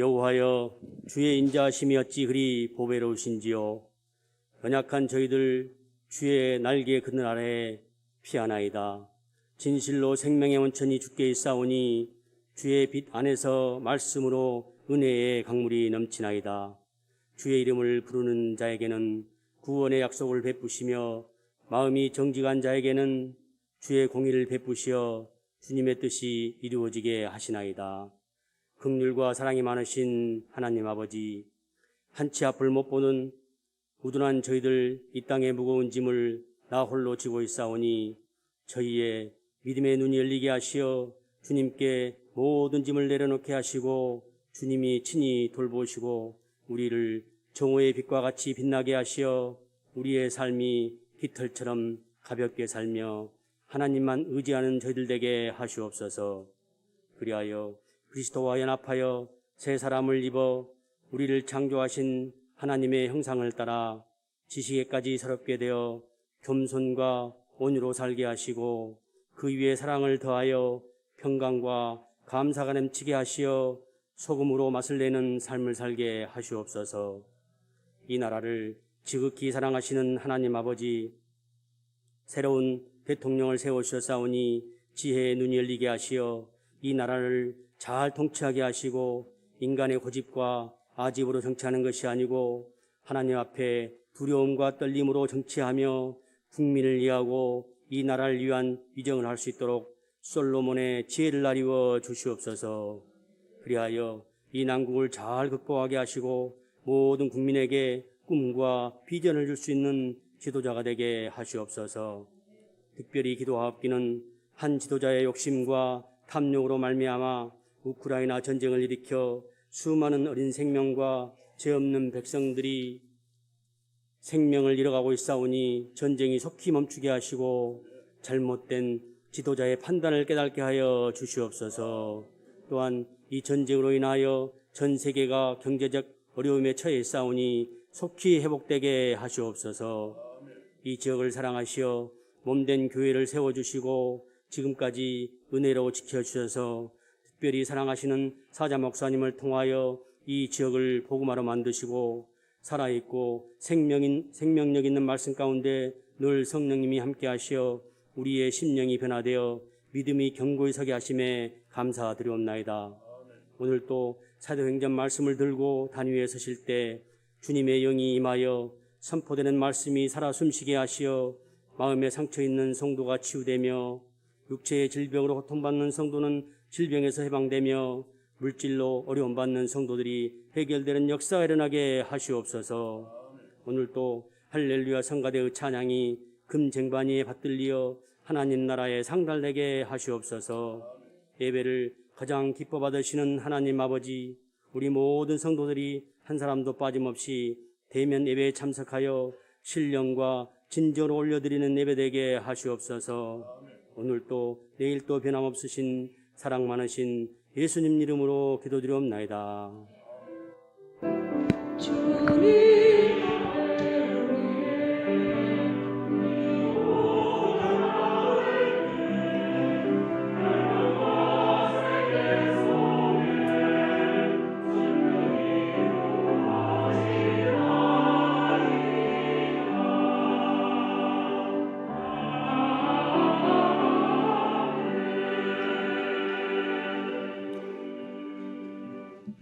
여호와여, 주의 인자하심이 어찌 그리 보배로우신지요. 연약한 저희들 주의 날개 그늘 아래에 피하나이다. 진실로 생명의 원천이 주께 있사오니 주의 빛 안에서 말씀으로 은혜의 강물이 넘치나이다. 주의 이름을 부르는 자에게는 구원의 약속을 베푸시며 마음이 정직한 자에게는 주의 공의를 베푸시어 주님의 뜻이 이루어지게 하시나이다. 긍휼과 사랑이 많으신 하나님 아버지, 한치 앞을 못 보는 우둔한 저희들 이 땅의 무거운 짐을 나 홀로 지고 있사오니 저희의 믿음의 눈이 열리게 하시어 주님께 모든 짐을 내려놓게 하시고 주님이 친히 돌보시고 우리를 정오의 빛과 같이 빛나게 하시어 우리의 삶이 깃털처럼 가볍게 살며 하나님만 의지하는 저희들 되게 하시옵소서. 그리하여 그리스도와 연합하여 새 사람을 입어 우리를 창조하신 하나님의 형상을 따라 지식에까지 새롭게 되어 겸손과 온유로 살게 하시고 그 위에 사랑을 더하여 평강과 감사가 넘치게 하시어 소금으로 맛을 내는 삶을 살게 하시옵소서. 이 나라를 지극히 사랑하시는 하나님 아버지, 새로운 대통령을 세우셨사오니 지혜의 눈이 열리게 하시어 이 나라를 잘 통치하게 하시고 인간의 고집과 아집으로 정치하는 것이 아니고 하나님 앞에 두려움과 떨림으로 정치하며 국민을 위하고 이 나라를 위한 위정을 할 수 있도록 솔로몬의 지혜를 나리워 주시옵소서. 그리하여 이 난국을 잘 극복하게 하시고 모든 국민에게 꿈과 비전을 줄 수 있는 지도자가 되게 하시옵소서. 특별히 기도하옵기는 한 지도자의 욕심과 탐욕으로 말미암아 우크라이나 전쟁을 일으켜 수많은 어린 생명과 죄 없는 백성들이 생명을 잃어가고 있사오니 전쟁이 속히 멈추게 하시고 잘못된 지도자의 판단을 깨닫게 하여 주시옵소서. 또한 이 전쟁으로 인하여 전 세계가 경제적 어려움에 처해 있사오니 속히 회복되게 하시옵소서. 이 지역을 사랑하시어 몸된 교회를 세워주시고 지금까지 은혜로 지켜주셔서 특별히 사랑하시는 사자 목사님을 통하여 이 지역을 복음화로 만드시고 살아있고 생명력 있는 말씀 가운데 늘 성령님이 함께 하시어 우리의 심령이 변화되어 믿음이 견고히 서게 하심에 감사드리옵나이다. 오늘 또 사도행전 말씀을 들고 단 위에 서실 때 주님의 영이 임하여 선포되는 말씀이 살아 숨쉬게 하시어 마음에 상처 있는 성도가 치유되며 육체의 질병으로 고통받는 성도는 질병에서 해방되며 물질로 어려움받는 성도들이 해결되는 역사가 일어나게 하시옵소서. 오늘 또 할렐루야 성가대의 찬양이 금쟁반위에 받들리어 하나님 나라에 상달되게 하시옵소서. 예배를 가장 기뻐 받으시는 하나님 아버지, 우리 모든 성도들이 한 사람도 빠짐없이 대면 예배에 참석하여 신령과 진정으로 올려드리는 예배되게 하시옵소서. 오늘 또 내일 또 변함없으신 사랑 많으신 예수님 이름으로 기도드리옵나이다.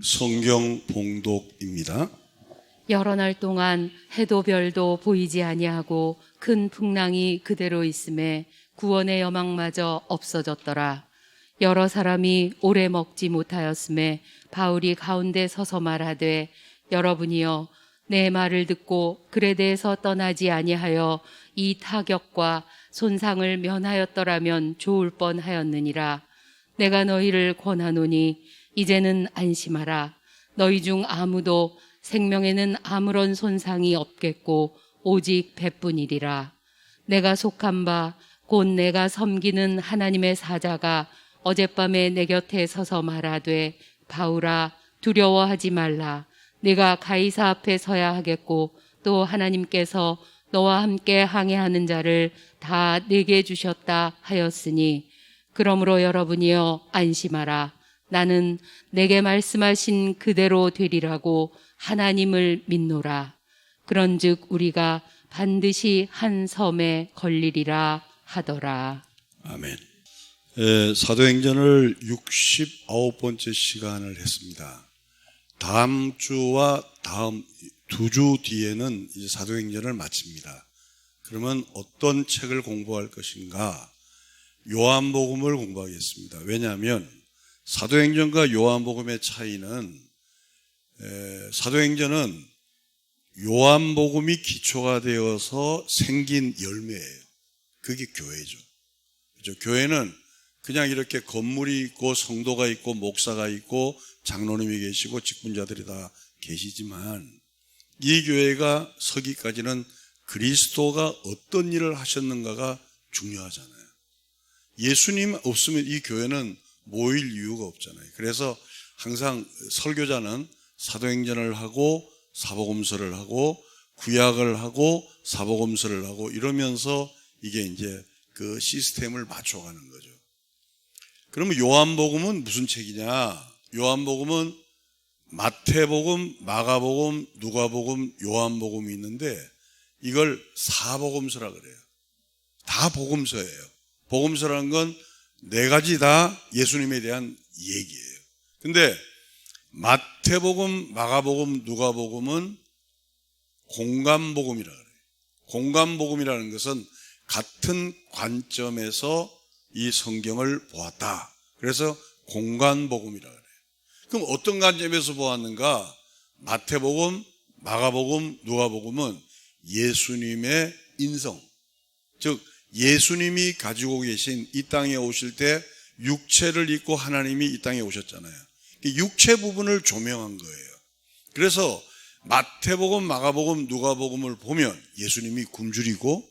성경 봉독입니다. 여러 날 동안 해도 별도 보이지 아니하고 큰 풍랑이 그대로 있음에 구원의 여망마저 없어졌더라. 여러 사람이 오래 먹지 못하였음에 바울이 가운데 서서 말하되, 여러분이여 내 말을 듣고 그레데에서 떠나지 아니하여 이 타격과 손상을 면하였더라면 좋을 뻔하였느니라. 내가 너희를 권하노니 이제는 안심하라. 너희 중 아무도 생명에는 아무런 손상이 없겠고 오직 배뿐이리라. 내가 속한 바 곧 내가 섬기는 하나님의 사자가 어젯밤에 내 곁에 서서 말하되, 바울아 두려워하지 말라. 네가 가이사 앞에 서야 하겠고 또 하나님께서 너와 함께 항해하는 자를 다 내게 주셨다 하였으니, 그러므로 여러분이여 안심하라. 나는 내게 말씀하신 그대로 되리라고 하나님을 믿노라. 그런즉 우리가 반드시 한 섬에 걸리리라 하더라. 아멘. 사도행전을 69번째 시간을 했습니다. 다음 주와 다음 2주 뒤에는 이제 사도행전을 마칩니다. 그러면 어떤 책을 공부할 것인가? 요한복음을 공부하겠습니다. 왜냐하면 사도행전과 요한복음의 차이는 사도행전은 요한복음이 기초가 되어서 생긴 열매예요. 그게 교회죠. 그렇죠? 교회는 그냥 이렇게 건물이 있고 성도가 있고 목사가 있고 장로님이 계시고 직분자들이 다 계시지만 이 교회가 서기까지는 그리스도가 어떤 일을 하셨는가가 중요하잖아요. 예수님 없으면 이 교회는 모일 이유가 없잖아요. 그래서 항상 설교자는 사도행전을 하고 사복음서를 하고 구약을 하고 사복음서를 하고 이러면서 이게 이제 그 시스템을 맞춰가는 거죠. 그러면 요한복음은 무슨 책이냐? 요한복음은 마태복음, 마가복음, 누가복음, 요한복음이 있는데 이걸 사복음서라 그래요. 다 복음서예요. 복음서라는 건 4가지 다 예수님에 대한 얘기예요. 근데 마태복음, 마가복음, 누가복음은 공간복음이라 그래요. 공간복음이라는 것은 같은 관점에서 이 성경을 보았다. 그래서 공간복음이라 그래요. 그럼 어떤 관점에서 보았는가? 마태복음, 마가복음, 누가복음은 예수님의 인성, 즉 예수님이 가지고 계신 이 땅에 오실 때 육체를 입고 하나님이 이 땅에 오셨잖아요. 육체 부분을 조명한 거예요. 그래서 마태복음, 마가복음, 누가복음을 보면 예수님이 굶주리고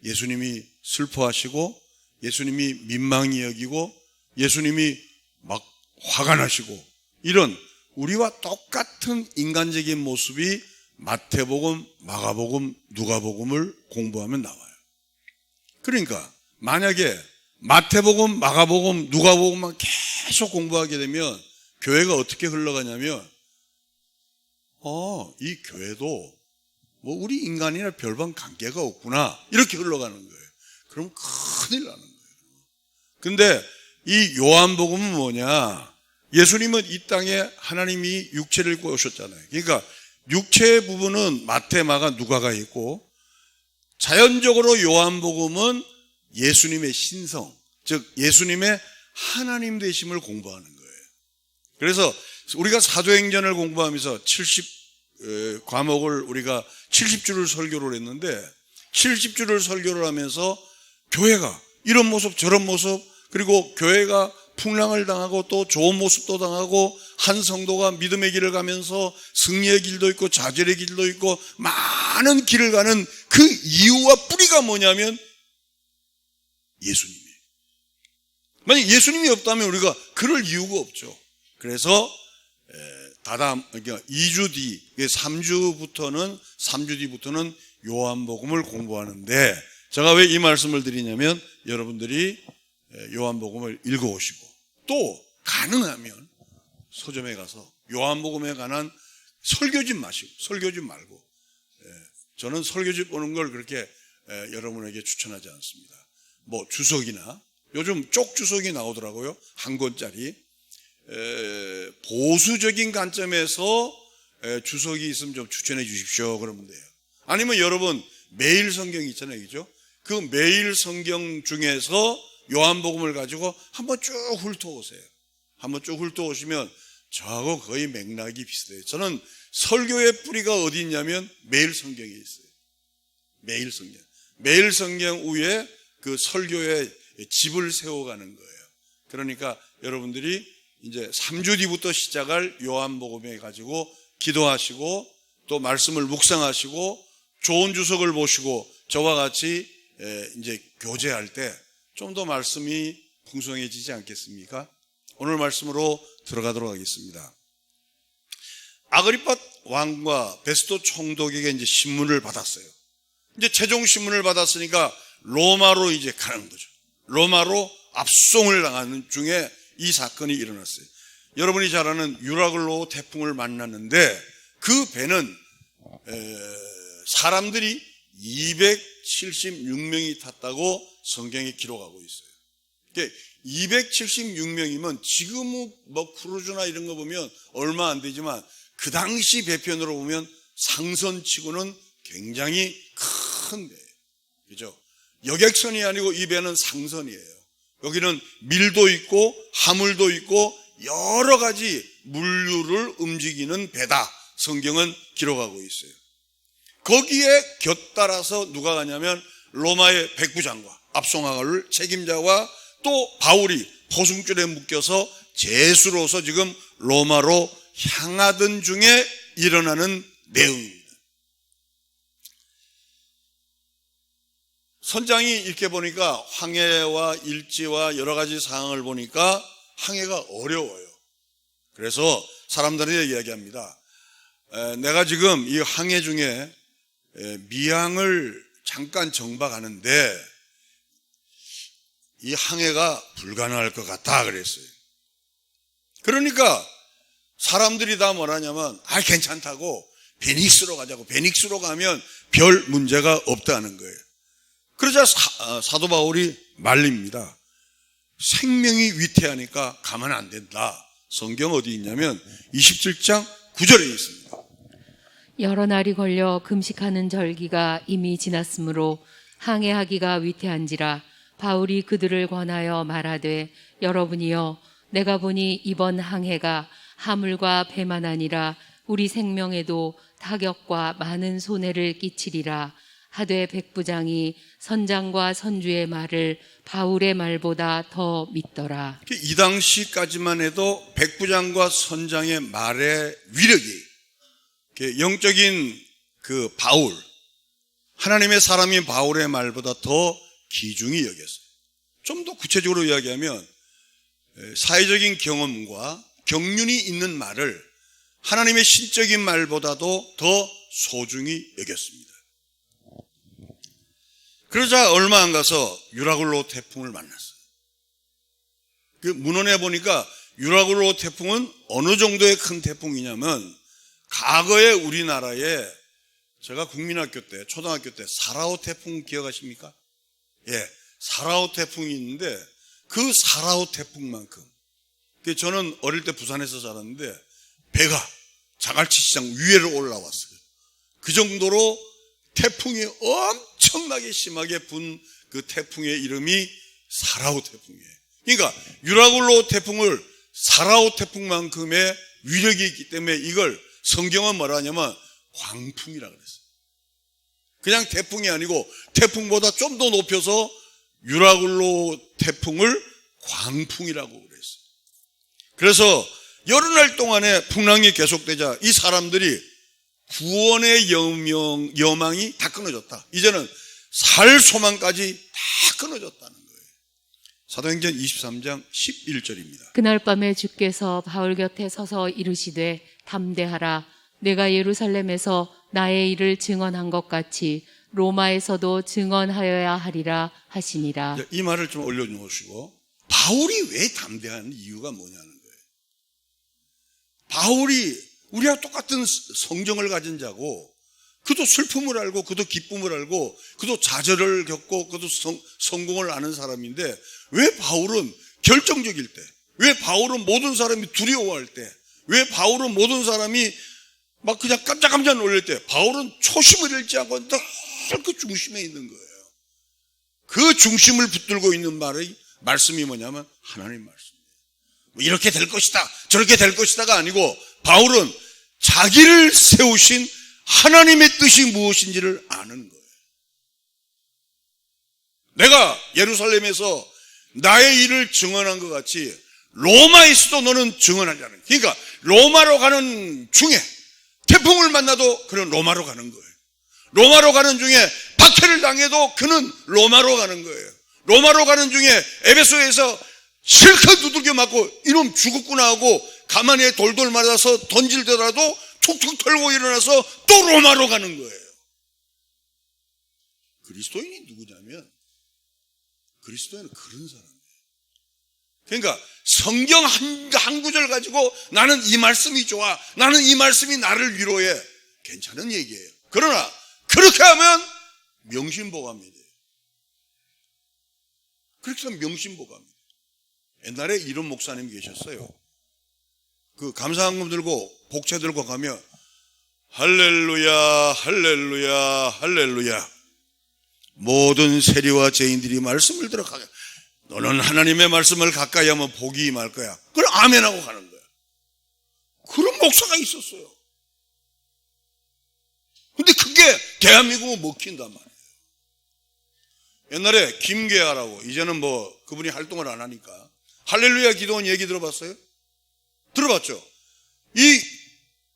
예수님이 슬퍼하시고 예수님이 민망히 여기고 예수님이 막 화가 나시고 이런 우리와 똑같은 인간적인 모습이 마태복음, 마가복음, 누가복음을 공부하면 나와요. 그러니까 만약에 마태복음, 마가복음, 누가복음만 계속 공부하게 되면 교회가 어떻게 흘러가냐면 이 교회도 뭐 우리 인간이나 별반 관계가 없구나 이렇게 흘러가는 거예요. 그럼 큰일 나는 거예요. 근데 이 요한복음은 뭐냐? 예수님은 이 땅에 하나님이 육체를 입고 오셨잖아요. 그러니까 육체의 부분은 마태, 마가, 누가가 있고 자연적으로 요한복음은 예수님의 신성, 즉 예수님의 하나님 되심을 공부하는 거예요. 그래서 우리가 사도행전을 공부하면서 과목을 우리가 70주를 설교를 했는데 70주를 설교를 하면서 교회가 이런 모습 저런 모습 그리고 교회가 풍랑을 당하고 또 좋은 모습도 당하고 한 성도가 믿음의 길을 가면서 승리의 길도 있고 좌절의 길도 있고 많은 길을 가는 그 이유와 뿌리가 뭐냐면 예수님이에요. 만약 예수님이 없다면 우리가 그럴 이유가 없죠. 그래서 그러니까 2주 뒤 3주 뒤부터는 요한복음을 공부하는데 제가 왜 이 말씀을 드리냐면 여러분들이 요한복음을 읽어오시고 또 가능하면 서점에 가서 요한복음에 관한 설교집 말고 저는 설교집 보는 걸 그렇게 여러분에게 추천하지 않습니다. 뭐 주석이나 요즘 쪽 주석이 나오더라고요. 한 권짜리 보수적인 관점에서 주석이 있으면 좀 추천해 주십시오 그러면 돼요. 아니면 여러분 매일 성경이 있잖아요, 그죠? 그 매일 성경 중에서 요한복음을 가지고 한번 쭉 훑어오세요. 한번 쭉 훑어오시면 저하고 거의 맥락이 비슷해요. 저는 설교의 뿌리가 어디 있냐면 매일 성경에 있어요. 매일 성경. 매일 성경 위에 그 설교의 집을 세워가는 거예요. 그러니까 여러분들이 이제 3주 뒤부터 시작할 요한복음에 가지고 기도하시고 또 말씀을 묵상하시고 좋은 주석을 보시고 저와 같이 이제 교제할 때 좀 더 말씀이 풍성해지지 않겠습니까? 오늘 말씀으로 들어가도록 하겠습니다. 아그리파 왕과 베스토 총독에게 이제 신문을 받았어요. 이제 최종 신문을 받았으니까 로마로 이제 가는 거죠. 로마로 압송을 당하는 중에 이 사건이 일어났어요. 여러분이 잘 아는 유라글로 태풍을 만났는데 그 배는 사람들이 276명이 탔다고 성경에 기록하고 있어요. 276명이면 지금 뭐 크루즈나 이런 거 보면 얼마 안 되지만 그 당시 배편으로 보면 상선치고는 굉장히 큰 배예요. 그죠? 여객선이 아니고 이 배는 상선이에요. 여기는 밀도 있고 화물도 있고 여러 가지 물류를 움직이는 배다. 성경은 기록하고 있어요. 거기에 곁따라서 누가 가냐면 로마의 백부장과 압송하를 책임자와 또 바울이 포승줄에 묶여서 제수로서 지금 로마로 향하던 중에 일어나는 내용입니다. 선장이 이렇게 보니까 항해와 일지와 여러 가지 상황을 보니까 항해가 어려워요. 그래서 사람들이 이야기합니다. 내가 지금 이 항해 중에 미항을 잠깐 정박하는데 이 항해가 불가능할 것 같다 그랬어요. 그러니까 사람들이 다 뭐라냐면 괜찮다고 베닉스로 가자고. 베닉스로 가면 별 문제가 없다는 거예요. 그러자 사도 바울이 말립니다. 생명이 위태하니까 가면 안 된다. 성경 어디 있냐면 27장 9절에 있습니다. 여러 날이 걸려 금식하는 절기가 이미 지났으므로 항해하기가 위태한지라 바울이 그들을 권하여 말하되 여러분이여 내가 보니 이번 항해가 하물과 배만 아니라 우리 생명에도 타격과 많은 손해를 끼치리라 하되 백부장이 선장과 선주의 말을 바울의 말보다 더 믿더라. 이 당시까지만 해도 백부장과 선장의 말의 위력이 영적인 그 바울, 하나님의 사람인 바울의 말보다 더 귀중히 여겼어요. 좀 더 구체적으로 이야기하면 사회적인 경험과 경륜이 있는 말을 하나님의 신적인 말보다도 더 소중히 여겼습니다. 그러자 얼마 안 가서 유라굴로 태풍을 만났어요. 그 문헌에 보니까 유라굴로 태풍은 어느 정도의 큰 태풍이냐면 과거에 우리나라에 제가 국민학교 때, 초등학교 때 사라오 태풍 기억하십니까? 예, 사라오 태풍이 있는데 그 사라오 태풍만큼 저는 어릴 때 부산에서 자랐는데 배가 자갈치시장 위에로 올라왔어요. 그 정도로 태풍이 엄청나게 심하게 분 그 태풍의 이름이 사라오 태풍이에요. 그러니까 유라굴로 태풍을 사라오 태풍만큼의 위력이 있기 때문에 이걸 성경은 뭐라 하냐면 광풍이라 그랬어요. 그냥 태풍이 아니고 태풍보다 좀 더 높여서 유라굴로 태풍을 광풍이라고 그랬어요. 그래서 여러 날 동안에 풍랑이 계속되자 이 사람들이 구원의 여망이 다 끊어졌다. 이제는 살 소망까지 다 끊어졌다는 거예요. 사도행전 23장 11절입니다. 그날 밤에 주께서 바울 곁에 서서 이르시되 담대하라. 내가 예루살렘에서 나의 일을 증언한 것 같이 로마에서도 증언하여야 하리라 하시니라. 이 말을 좀 올려놓으시고 바울이 왜 담대한 이유가 뭐냐는 거예요. 바울이 우리와 똑같은 성정을 가진 자고 그도 슬픔을 알고 그도 기쁨을 알고 그도 좌절을 겪고 그도 성공을 아는 사람인데 왜 바울은 결정적일 때, 왜 바울은 모든 사람이 두려워할 때, 왜 바울은 모든 사람이 막 그냥 깜짝깜짝 놀랄 때 바울은 초심을 잃지 않고 늘 그 중심에 있는 거예요. 그 중심을 붙들고 있는 말씀이 뭐냐면 하나님 말씀이에요. 이렇게 될 것이다 저렇게 될 것이다가 아니고 바울은 자기를 세우신 하나님의 뜻이 무엇인지를 아는 거예요. 내가 예루살렘에서 나의 일을 증언한 것 같이 로마에서도 너는 증언하자는 거예요. 그러니까 로마로 가는 중에 태풍을 만나도 그는 로마로 가는 거예요. 로마로 가는 중에 박해를 당해도 그는 로마로 가는 거예요. 로마로 가는 중에 에베소에서 실컷 두들겨 맞고 이놈 죽었구나 하고 가만히 돌돌 맞아서 던질더라도 툭툭 털고 일어나서 또 로마로 가는 거예요. 그리스도인이 누구냐면 그리스도인은 그런 사람이에요. 그러니까 성경 한 구절 가지고 나는 이 말씀이 좋아, 나는 이 말씀이 나를 위로해, 괜찮은 얘기예요. 그러나 그렇게 하면 명심보감이 돼요. 그렇게 하면 명심보감이 돼요. 옛날에 이런 목사님 계셨어요. 그 감사한금 들고 복채 들고 가면 할렐루야 할렐루야 할렐루야, 모든 세리와 죄인들이 말씀을 들어가게, 너는 하나님의 말씀을 가까이 하면 복이 임할 거야. 그걸 아멘하고 가는 거야. 그런 목사가 있었어요. 근데 그게 대한민국은 먹힌단 말이에요. 옛날에 김계아라고, 이제는 뭐 그분이 활동을 안 하니까, 할렐루야 기도원 얘기 들어봤어요? 들어봤죠?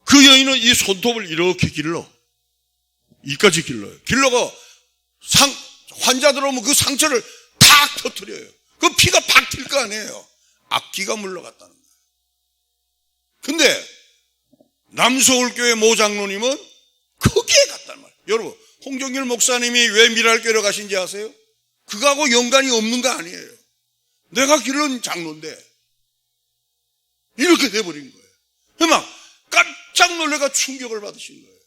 그 여인은 이 손톱을 이렇게 길러, 이까지 길러요. 길러가 환자 들어오면 그 상처를 탁 터뜨려요. 그 피가 팍 튈 거 아니에요. 악기가 물러갔다는 거예요. 근데 남서울교회 모 장로님은 거기에 갔단 말이에요. 여러분, 홍정길 목사님이 왜 미랄교회로 가신지 아세요? 그거하고 연관이 없는 거 아니에요. 내가 기른 장로인데 이렇게 돼버린 거예요. 막 깜짝 놀래가 충격을 받으신 거예요.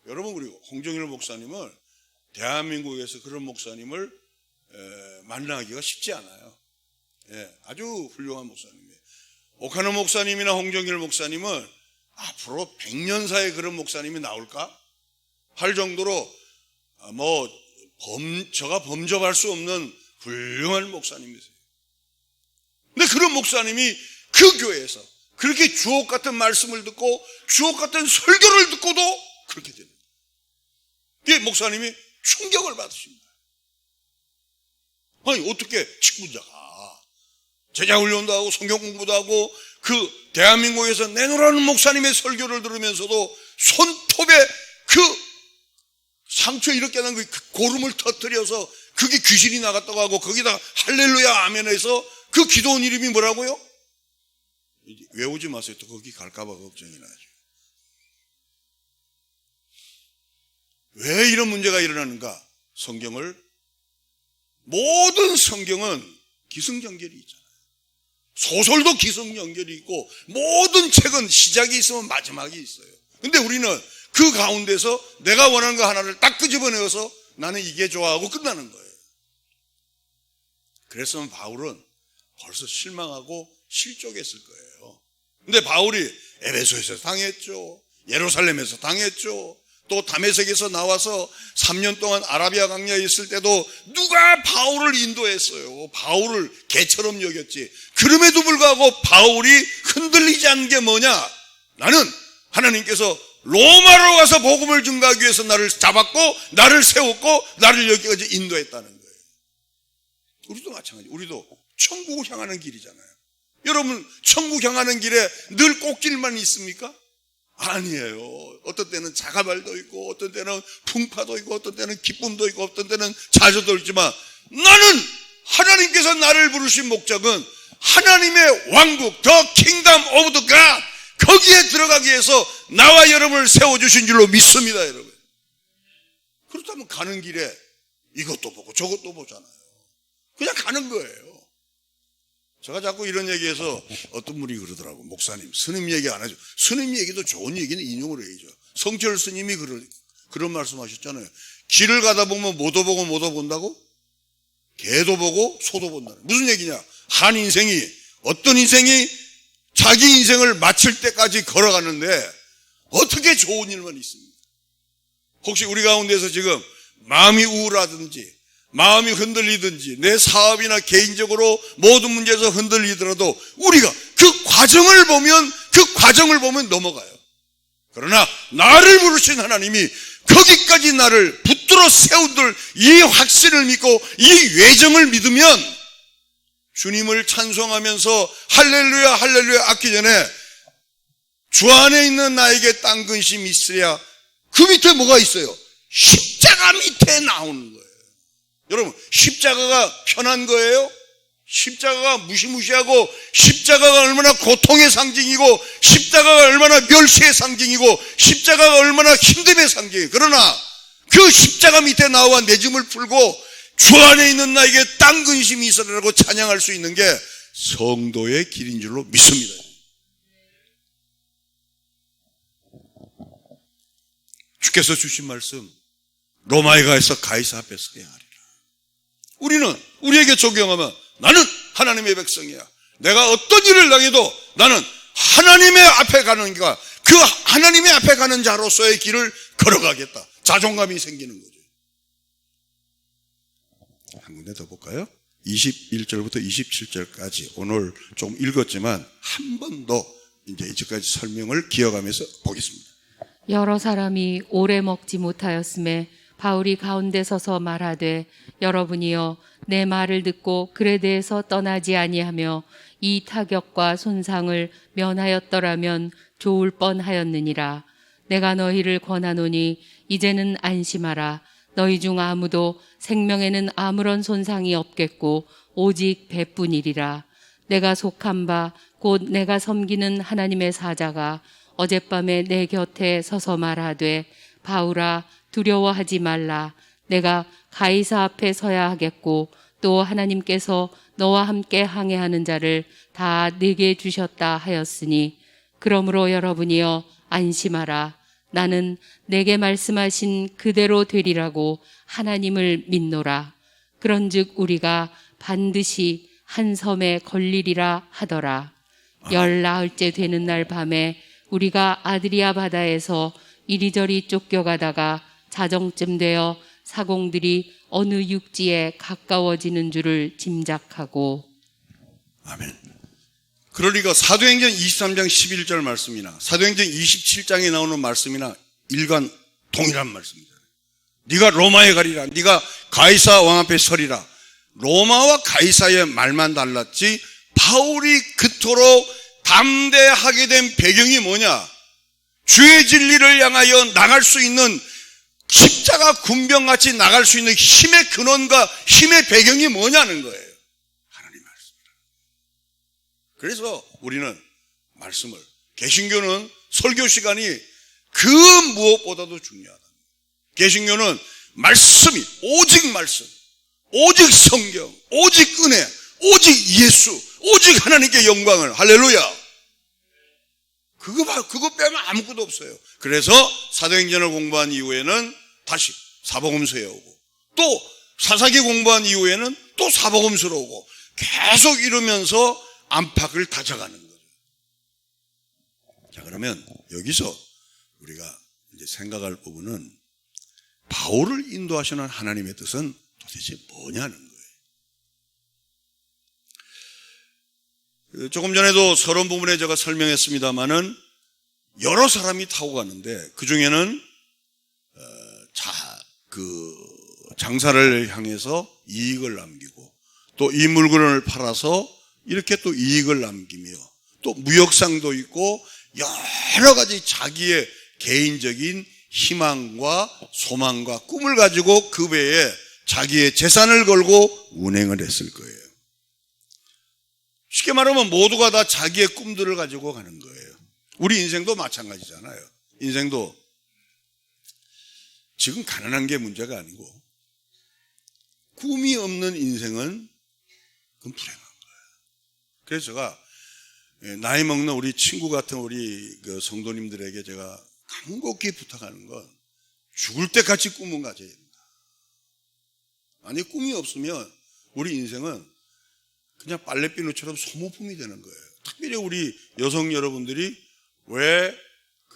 여러분, 그리고 홍정일 목사님을, 대한민국에서 그런 목사님을 만나기가 쉽지 않아요. 아주 훌륭한 목사님이에요. 오카노 목사님이나 홍정일 목사님은 앞으로 100년사에 그런 목사님이 나올까 할 정도로 저가 범접할 수 없는 훌륭한 목사님이세요. 근데 그런 목사님이 그 교회에서 그렇게 주옥 같은 말씀을 듣고 주옥 같은 설교를 듣고도 그렇게 됩니다. 그 목사님이 충격을 받으십니다. 아니, 어떻게 직분자가 제자훈련도 하고 성경 공부도 하고 그 대한민국에서 내놓으라는 목사님의 설교를 들으면서도 손톱에 그 상처 이렇게 난 그 고름을 터뜨려서 그게 귀신이 나갔다고 하고 거기다 할렐루야 아멘해서 그 기도원 이름이 뭐라고요? 외우지 마세요. 또 거기 갈까봐 걱정이 나죠. 왜 이런 문제가 일어나는가? 모든 성경은 기승전결이 있잖아요. 소설도 기승전결이 있고 모든 책은 시작이 있으면 마지막이 있어요. 근데 우리는 그 가운데서 내가 원하는 거 하나를 딱 끄집어내어서 나는 이게 좋아하고 끝나는 거예요. 그랬으면 바울은 벌써 실망하고 실족했을 거예요. 근데 바울이 에베소에서 당했죠. 예루살렘에서 당했죠. 또 다메섹에서 나와서 3년 동안 아라비아 광야에 있을 때도 누가 바울을 인도했어요. 바울을 개처럼 여겼지. 그럼에도 불구하고 바울이 흔들리지 않는 게 뭐냐? 나는 하나님께서 로마로 가서 복음을 증거하기 위해서 나를 잡았고 나를 세웠고 나를 여기까지 인도했다는 거예요. 우리도 마찬가지. 우리도 천국을 향하는 길이잖아요. 여러분, 천국 향하는 길에 늘 꼭길만 있습니까? 아니에요. 어떤 때는 자가발도 있고 어떤 때는 풍파도 있고 어떤 때는 기쁨도 있고 어떤 때는 좌절도 있지만, 나는 하나님께서 나를 부르신 목적은 하나님의 왕국, the kingdom of the God, 거기에 들어가기 위해서 나와 여러분을 세워주신 줄로 믿습니다. 여러분, 그렇다면 가는 길에 이것도 보고 저것도 보잖아요. 그냥 가는 거예요. 제가 자꾸 이런 얘기해서 어떤 분이 그러더라고. 목사님, 스님 얘기 안 하죠. 스님 얘기도 좋은 얘기는 인용을 해야죠. 성철 스님이 그런 말씀하셨잖아요. 길을 가다 보면 뭐도 보고 뭐도 본다고? 개도 보고 소도 본다는. 무슨 얘기냐? 한 인생이, 어떤 인생이 자기 인생을 마칠 때까지 걸어가는데 어떻게 좋은 일만 있습니까? 혹시 우리 가운데서 지금 마음이 우울하든지 마음이 흔들리든지 내 사업이나 개인적으로 모든 문제에서 흔들리더라도 우리가 그 과정을 보면 넘어가요. 그러나 나를 부르신 하나님이 거기까지 나를 붙들어 세우들 이 확신을 믿고 이 외정을 믿으면 주님을 찬송하면서 할렐루야 할렐루야 악기 전에 주 안에 있는 나에게 딴 근심이 있으랴, 그 밑에 뭐가 있어요? 십자가 밑에 나오는 거예요. 여러분, 십자가가 편한 거예요? 십자가가 무시무시하고 십자가가 얼마나 고통의 상징이고 십자가가 얼마나 멸시의 상징이고 십자가가 얼마나 힘듦의 상징이에요. 그러나 그 십자가 밑에 나와 내 짐을 풀고 주 안에 있는 나에게 딴 근심이 있으라고 찬양할 수 있는 게 성도의 길인 줄로 믿습니다. 주께서 주신 말씀, 로마에 가서 가이사 앞에 서야 하리라. 우리는 우리에게 적용하면 나는 하나님의 백성이야. 내가 어떤 일을 당해도 나는 하나님의 앞에 가는 그 하나님의 앞에 가는 자로서의 길을 걸어가겠다. 자존감이 생기는 거죠. 한 군데 더 볼까요? 21절부터 27절까지 오늘 좀 읽었지만 한 번 더 이제 이제까지 설명을 기억하면서 보겠습니다. 여러 사람이 오래 먹지 못하였음에 바울이 가운데 서서 말하되 여러분이여 내 말을 듣고 글에 대해서 떠나지 아니하며 이 타격과 손상을 면하였더라면 좋을 뻔하였느니라. 내가 너희를 권하노니 이제는 안심하라. 너희 중 아무도 생명에는 아무런 손상이 없겠고 오직 배뿐이리라. 내가 속한 바 곧 내가 섬기는 하나님의 사자가 어젯밤에 내 곁에 서서 말하되 바울아 두려워하지 말라. 내가 가이사 앞에 서야 하겠고 또 하나님께서 너와 함께 항해하는 자를 다 네게 주셨다 하였으니 그러므로 여러분이여 안심하라. 나는 내게 말씀하신 그대로 되리라고 하나님을 믿노라. 그런즉 우리가 반드시 한 섬에 걸리리라 하더라. 10나흘째 되는 날 밤에 우리가 아드리아 바다에서 이리저리 쫓겨가다가 자정쯤 되어 사공들이 어느 육지에 가까워지는 줄을 짐작하고. 아멘. 그러니까 사도행전 23장 11절 말씀이나 사도행전 27장에 나오는 말씀이나 일간 동일한 말씀입니다. 네가 로마에 가리라. 네가 가이사 왕 앞에 서리라. 로마와 가이사의 말만 달랐지 바울이 그토록 담대하게 된 배경이 뭐냐? 주의 진리를 향하여 나갈 수 있는 십자가 군병같이 나갈 수 있는 힘의 근원과 힘의 배경이 뭐냐는 거예요. 하나님 말씀이라. 그래서 우리는 말씀을, 개신교는 설교 시간이 그 무엇보다도 중요하다. 개신교는 말씀이 오직 말씀, 오직 성경, 오직 은혜, 오직 예수, 오직 하나님께 영광을. 할렐루야. 그거 빼면 아무것도 없어요. 그래서 사도행전을 공부한 이후에는 다시 사복음서에 오고 또 사사기 공부한 이후에는 또 사복음서로 오고 계속 이러면서 안팎을 다져가는 거죠. 자, 그러면 여기서 우리가 이제 생각할 부분은 바울을 인도하시는 하나님의 뜻은 도대체 뭐냐는 거예요. 조금 전에도 서론 부분에 제가 설명했습니다마는 여러 사람이 타고 가는데 그 중에는 장사를 향해서 이익을 남기고 또 이 물건을 팔아서 이렇게 또 이익을 남기며 또 무역상도 있고 여러 가지 자기의 개인적인 희망과 소망과 꿈을 가지고 그 배에 자기의 재산을 걸고 운행을 했을 거예요. 쉽게 말하면 모두가 다 자기의 꿈들을 가지고 가는 거예요. 우리 인생도 마찬가지잖아요. 인생도 지금 가난한 게 문제가 아니고 꿈이 없는 인생은 그건 불행한 거예요. 그래서 제가 나이 먹는 우리 친구 같은 우리 그 성도님들에게 제가 간곡히 부탁하는 건 죽을 때까지 꿈은 가져야 된다. 아니 꿈이 없으면 우리 인생은 그냥 빨래비누처럼 소모품이 되는 거예요. 특별히 우리 여성 여러분들이 왜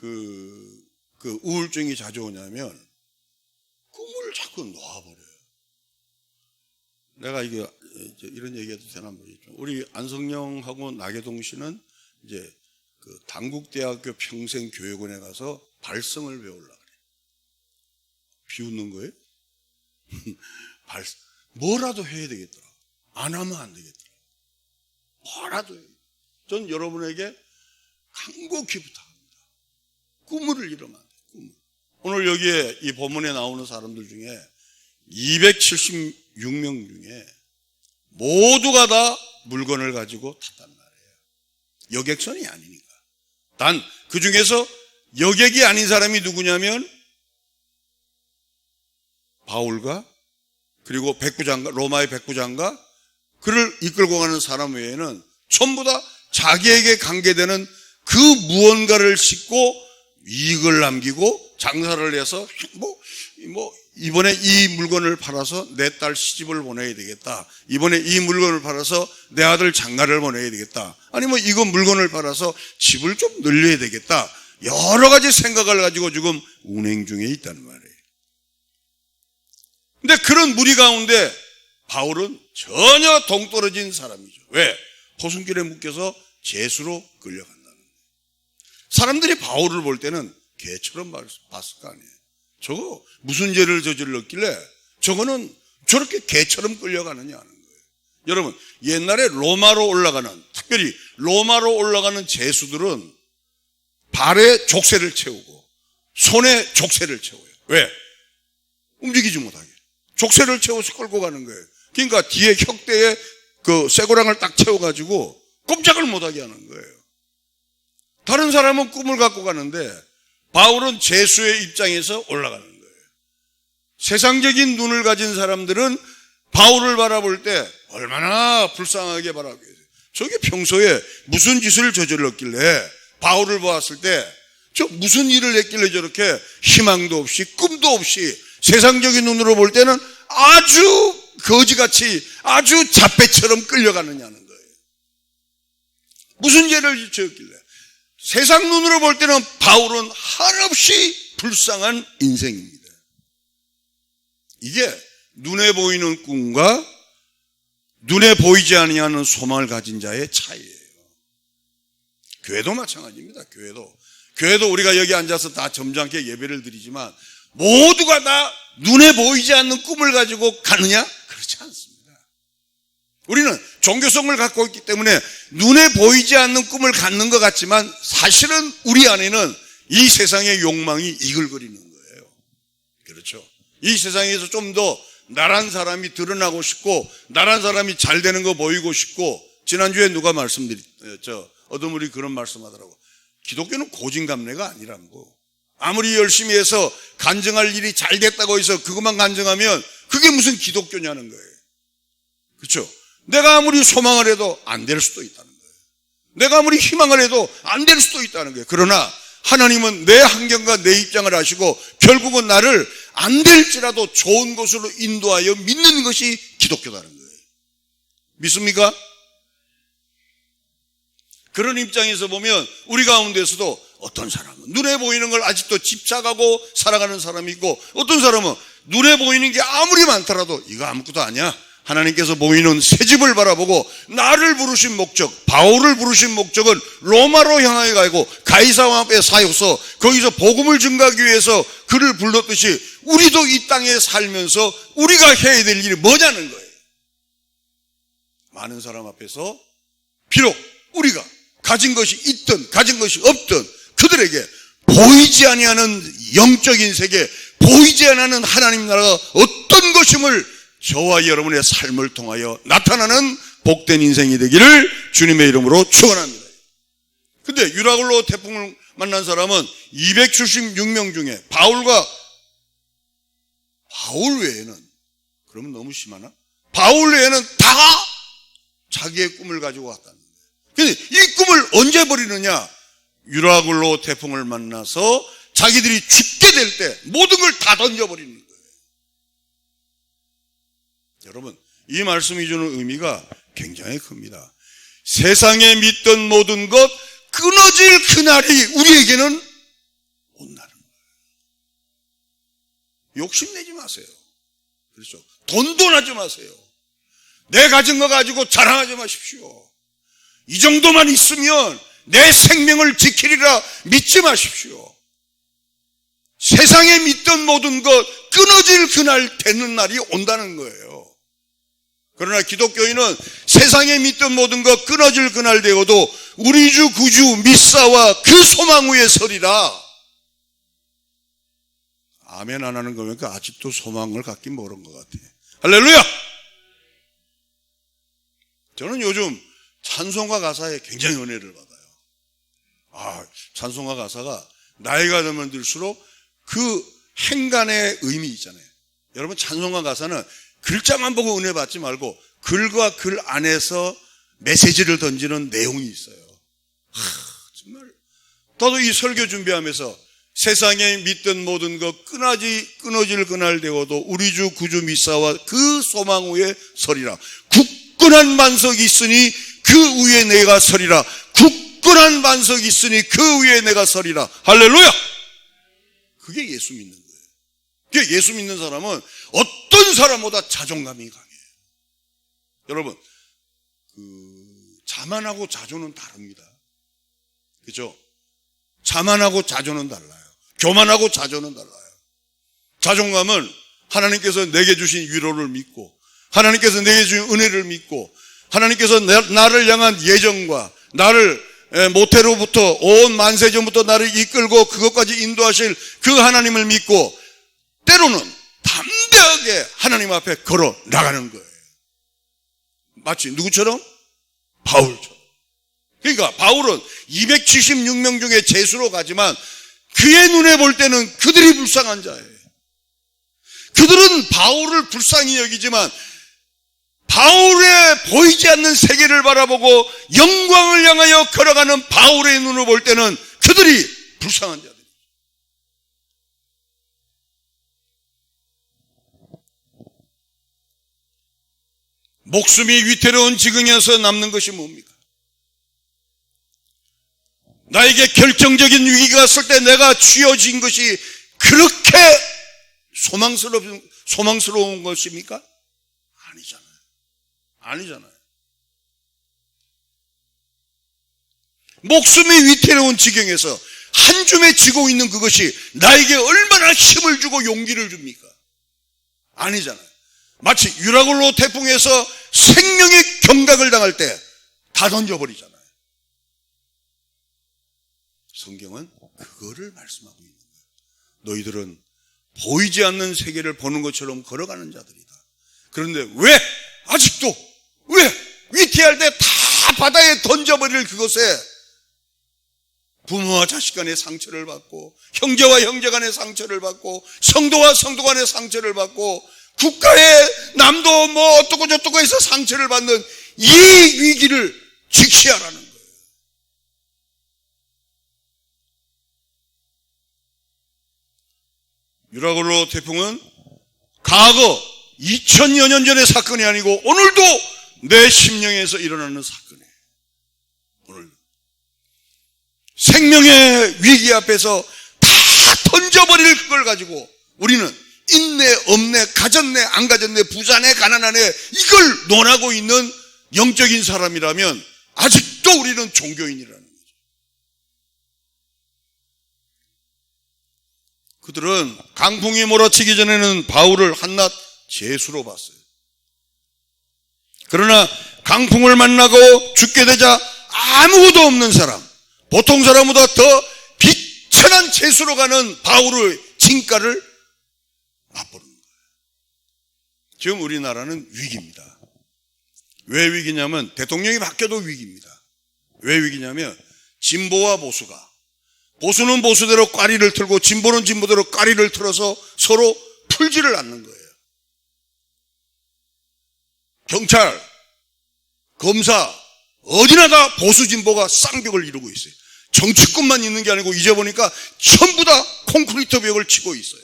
그 우울증이 자주 오냐면 꿈을 자꾸 놓아버려요. 내가 이게 이런 얘기해도 되나 모르겠죠. 우리 안성령하고 나계동 씨는 이제 그 당국대학교 평생교육원에 가서 발성을 배우려고 그래. 비웃는 거예요? 뭐라도 해야 되겠더라. 안 하면 안 되겠더라. 뭐라도 해요. 전 여러분에게 간곡히 부탁합니다. 꿈을 이루면 안 돼요. 꿈을. 오늘 여기에 이 본문에 나오는 사람들 중에 276명 중에 모두가 다 물건을 가지고 탔단 말이에요. 여객선이 아니니까. 단 그 중에서 여객이 아닌 사람이 누구냐면 바울과 그리고 백부장과 로마의 백부장과 그를 이끌고 가는 사람 외에는 전부 다 자기에게 관계되는 그 무언가를 싣고 이익을 남기고 장사를 해서 이번에 이 물건을 팔아서 내 딸 시집을 보내야 되겠다. 이번에 이 물건을 팔아서 내 아들 장가를 보내야 되겠다. 아니면 이거 물건을 팔아서 집을 좀 늘려야 되겠다. 여러 가지 생각을 가지고 지금 운행 중에 있다는 말이에요. 근데 그런 무리 가운데 바울은 전혀 동떨어진 사람이죠. 왜? 포순길에 묶여서 죄수로 끌려간다는 거예요. 사람들이 바울을 볼 때는 개처럼 봤을 거 아니에요. 저거 무슨 죄를 저질렀길래 저거는 저렇게 개처럼 끌려가느냐 하는 거예요. 여러분, 옛날에 로마로 올라가는, 특별히 로마로 올라가는 죄수들은 발에 족쇄를 채우고 손에 족쇄를 채워요. 왜? 움직이지 못하게. 족쇄를 채워서 끌고 가는 거예요. 그러니까 뒤에 혁대에 그 쇠고랑을 딱 채워가지고 꼼짝을 못하게 하는 거예요. 다른 사람은 꿈을 갖고 가는데 바울은 죄수의 입장에서 올라가는 거예요. 세상적인 눈을 가진 사람들은 바울을 바라볼 때 얼마나 불쌍하게 바라보겠어요. 저게 평소에 무슨 짓을 저질렀길래 바울을 보았을 때 저 무슨 일을 했길래 저렇게 희망도 없이 꿈도 없이 세상적인 눈으로 볼 때는 아주 거지같이 아주 잡배처럼 끌려가느냐는 거예요. 무슨 죄를 지었길래. 세상 눈으로 볼 때는 바울은 한없이 불쌍한 인생입니다. 이게 눈에 보이는 꿈과 눈에 보이지 아니하는 소망을 가진 자의 차이예요. 교회도 마찬가지입니다. 교회도 우리가 여기 앉아서 다 점잖게 예배를 드리지만 모두가 다 눈에 보이지 않는 꿈을 가지고 가느냐? 그렇지 않습니다. 우리는 종교성을 갖고 있기 때문에 눈에 보이지 않는 꿈을 갖는 것 같지만 사실은 우리 안에는 이 세상의 욕망이 이글거리는 거예요. 그렇죠? 이 세상에서 좀 더 나란 사람이 드러나고 싶고 나란 사람이 잘 되는 거 보이고 싶고, 지난주에 누가 어둠물이 그런 말씀하더라고. 기독교는 고진감래가 아니라는 거. 아무리 열심히 해서 간증할 일이 잘 됐다고 해서 그것만 간증하면 그게 무슨 기독교냐는 거예요. 그렇죠? 내가 아무리 소망을 해도 안 될 수도 있다는 거예요. 내가 아무리 희망을 해도 안 될 수도 있다는 거예요. 그러나 하나님은 내 환경과 내 입장을 아시고 결국은 나를 안 될지라도 좋은 곳으로 인도하여 믿는 것이 기독교다는 거예요. 믿습니까? 그런 입장에서 보면 우리 가운데서도 어떤 사람은 눈에 보이는 걸 아직도 집착하고 살아가는 사람이 있고, 어떤 사람은 눈에 보이는 게 아무리 많더라도 이거 아무것도 아니야. 하나님께서 보이는 새 집을 바라보고 나를 부르신 목적, 바울을 부르신 목적은 로마로 향하여 가고 가이사와 앞에 사역서, 거기서 복음을 증가하기 위해서 그를 불렀듯이 우리도 이 땅에 살면서 우리가 해야 될 일이 뭐냐는 거예요. 많은 사람 앞에서 비록 우리가 가진 것이 있든 가진 것이 없든 그들에게 보이지 아니하는 영적인 세계, 보이지 않는 하나님 나라가 어떤 것임을 저와 여러분의 삶을 통하여 나타나는 복된 인생이 되기를 주님의 이름으로 축원합니다. 근데 유라굴로 태풍을 만난 사람은 276명 중에 바울 외에는, 그러면 너무 심하나? 바울 외에는 다 자기의 꿈을 가지고 왔다는 거예요. 근데 이 꿈을 언제 버리느냐? 유라굴로 태풍을 만나서 자기들이 죽게 될 때 모든 걸 다 던져버리는 거예요. 여러분, 이 말씀이 주는 의미가 굉장히 큽니다. 세상에 믿던 모든 것 끊어질 그날이 우리에게는 온다는 거예요. 욕심내지 마세요. 그렇죠? 돈돈하지 마세요. 내 가진 거 가지고 자랑하지 마십시오. 이 정도만 있으면 내 생명을 지키리라 믿지 마십시오. 세상에 믿던 모든 것 끊어질 그날 되는 날이 온다는 거예요. 그러나 기독교인은 세상에 믿던 모든 것 끊어질 그날 되어도 우리 주 구주 미사와 그 소망 위에 서리라. 아멘 안 하는 거 보니까 아직도 소망을 갖긴 모른 것 같아요. 할렐루야! 저는 요즘 찬송가 가사에 굉장히 은혜를 받아요. 찬송가 가사가 나이가 들면 들수록 그 행간의 의미 있잖아요. 여러분, 찬송가 가사는 글자만 보고 은혜 받지 말고 글과 글 안에서 메시지를 던지는 내용이 있어요. 정말 저도 이 설교 준비하면서 세상에 믿던 모든 것 끊어질 그날 되어도 우리 주 구주 미사와 그 소망 위에 서리라. 굳건한 만석이 있으니 그 위에 내가 서리라. 굳건한 만석이 있으니 그 위에 내가 서리라. 할렐루야. 그게 예수 믿는 거예요. 그게 예수 믿는 사람은 어떤 사람보다 자존감이 강해요. 여러분, 자만하고 자존은 다릅니다. 그죠? 자만하고 자존은 달라요. 교만하고 자존은 달라요. 자존감은 하나님께서 내게 주신 위로를 믿고, 하나님께서 내게 주신 은혜를 믿고, 하나님께서 나를 향한 예정과 나를 모태로부터 온 만세전부터 나를 이끌고 그것까지 인도하실 그 하나님을 믿고, 때로는 담대하게 하나님 앞에 걸어 나가는 거예요. 마치 누구처럼? 바울처럼. 그러니까 바울은 276명 중에 제수로 가지만 그의 눈에 볼 때는 그들이 불쌍한 자예요. 그들은 바울을 불쌍히 여기지만 바울의 보이지 않는 세계를 바라보고 영광을 향하여 걸어가는 바울의 눈을 볼 때는 그들이 불쌍한 자들이에요. 목숨이 위태로운 지경에서 남는 것이 뭡니까? 나에게 결정적인 위기가 왔을 때 내가 쥐어진 것이 그렇게 소망스러운 것입니까? 아니잖아요. 목숨이 위태로운 지경에서 한 줌에 쥐고 있는 그것이 나에게 얼마나 힘을 주고 용기를 줍니까? 아니잖아요. 마치 유라굴로 태풍에서 생명의 경각을 당할 때 다 던져버리잖아요. 성경은 그거를 말씀하고 있는 거예요. 너희들은 보이지 않는 세계를 보는 것처럼 걸어가는 자들이다. 그런데 왜 아직도 위태할 때 다 바다에 던져버릴 그것에 부모와 자식 간의 상처를 받고, 형제와 형제 간의 상처를 받고, 성도와 성도 간의 상처를 받고, 국가의 남도 뭐 어떻고 저떻고 해서 상처를 받는 이 위기를 직시하라는 거예요. 유라굴로 태풍은 과거 2000여 년 전의 사건이 아니고 오늘도 내 심령에서 일어나는 사건이에요. 오늘 생명의 위기 앞에서 다 던져버릴 그걸 가지고 우리는 있네 없네 가졌네 안 가졌네 부자네 가난하네 이걸 논하고 있는 영적인 사람이라면 아직도 우리는 종교인이라는 거죠. 그들은 강풍이 몰아치기 전에는 바울을 한낱 제수로 봤어요. 그러나 강풍을 만나고 죽게 되자 아무것도 없는 사람, 보통 사람보다 더 비천한 제수로 가는 바울의 진가를 맛보는 거예요. 지금 우리나라는 위기입니다. 왜 위기냐면 대통령이 바뀌어도 위기입니다. 왜 위기냐면 진보와 보수가, 보수는 보수대로 꽈리를 틀고 진보는 진보대로 꽈리를 틀어서 서로 풀지를 않는 거예요. 경찰, 검사 어디나 다 보수 진보가 쌍벽을 이루고 있어요. 정치권만 있는 게 아니고 이제 보니까 전부 다 콘크리트 벽을 치고 있어요.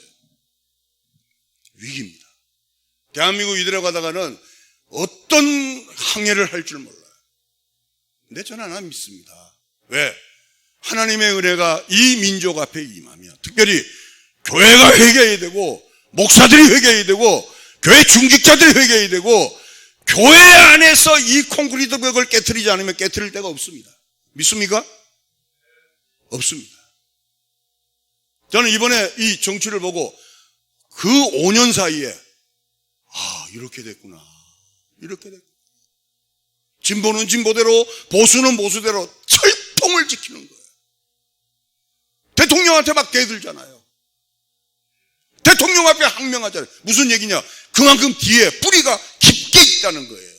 위기입니다. 대한민국 이대로 가다가는 어떤 항해를 할 줄 몰라요. 근데 저는 하나 믿습니다. 왜? 하나님의 은혜가 이 민족 앞에 임하면, 특별히 교회가 회개해야 되고 목사들이 회개해야 되고 교회 중직자들이 회개해야 되고 교회 안에서 이 콘크리트 벽을 깨트리지 않으면 깨트릴 데가 없습니다. 믿습니까? 없습니다. 저는 이번에 이 정치를 보고 그 5년 사이에 이렇게 됐구나. 이렇게 됐구나. 진보는 진보대로 보수는 보수대로 철통을 지키는 거예요. 대통령한테 막 대들잖아요. 대통령 앞에 항명하잖아요. 무슨 얘기냐? 그만큼 뒤에 뿌리가 깊게 있다는 거예요.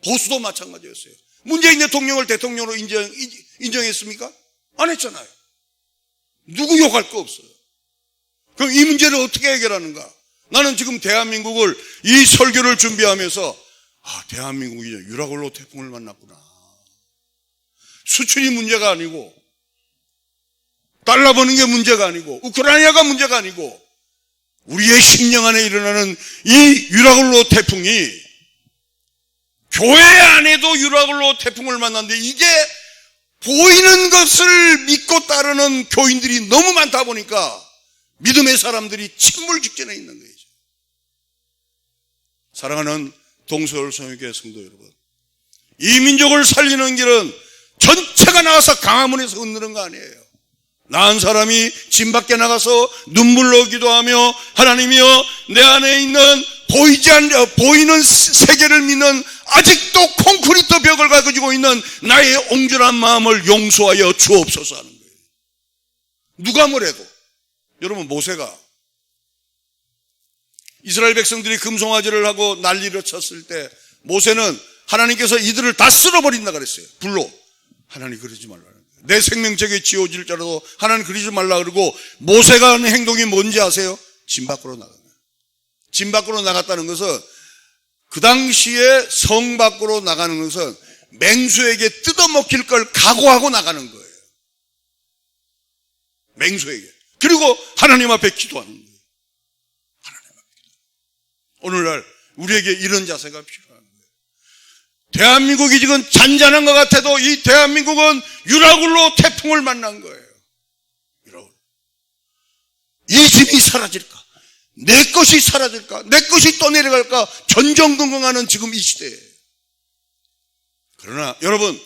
보수도 마찬가지였어요. 문재인 대통령을 대통령으로 인정했습니까? 안 했잖아요. 누구 욕할 거 없어요. 그럼 이 문제를 어떻게 해결하는가? 나는 지금 대한민국을 이 설교를 준비하면서 대한민국이 유라굴로 태풍을 만났구나. 수출이 문제가 아니고, 달러 버는 게 문제가 아니고, 우크라이나가 문제가 아니고, 우리의 심령 안에 일어나는 이 유라굴로 태풍이 교회 안에도 유라굴로 태풍을 만났는데, 이게 보이는 것을 믿고 따르는 교인들이 너무 많다 보니까 믿음의 사람들이 침몰 직전에 있는 거예요. 사랑하는 동서울 성육교회 성도 여러분, 이 민족을 살리는 길은 전체가 나가서 강화문에서 흔드는 거 아니에요. 나은 사람이 진 밖에 나가서 눈물로 기도하며, 하나님이여, 내 안에 있는 보이는 세계를 믿는 아직도 콘크리트 벽을 가지고 있는 나의 옹졸한 마음을 용서하여 주옵소서 하는 거예요. 누가 뭐래도. 여러분, 모세가 이스라엘 백성들이 금송아지를 하고 난리를 쳤을 때 모세는 하나님께서 이들을 다 쓸어버린다 그랬어요. 불로. 하나님 그러지 말라. 내 생명책에 지워질지라도 하나님 그러지 말라 그러고, 모세가 하는 행동이 뭔지 아세요? 진 밖으로 나간 거예요. 진 밖으로 나갔다는 것은, 그 당시에 성 밖으로 나가는 것은 맹수에게 뜯어먹힐 걸 각오하고 나가는 거예요. 맹수에게. 그리고 하나님 앞에 기도하는 거예요. 하나님 앞에 기도. 오늘날 우리에게 이런 자세가 필요한 거예요. 대한민국이 지금 잔잔한 것 같아도 이 대한민국은 유라굴로 태풍을 만난 거예요. 유라굴로. 이 집이 사라질까? 내 것이 사라질까? 내 것이 떠내려갈까? 전전긍긍하는 지금 이 시대에. 그러나 여러분,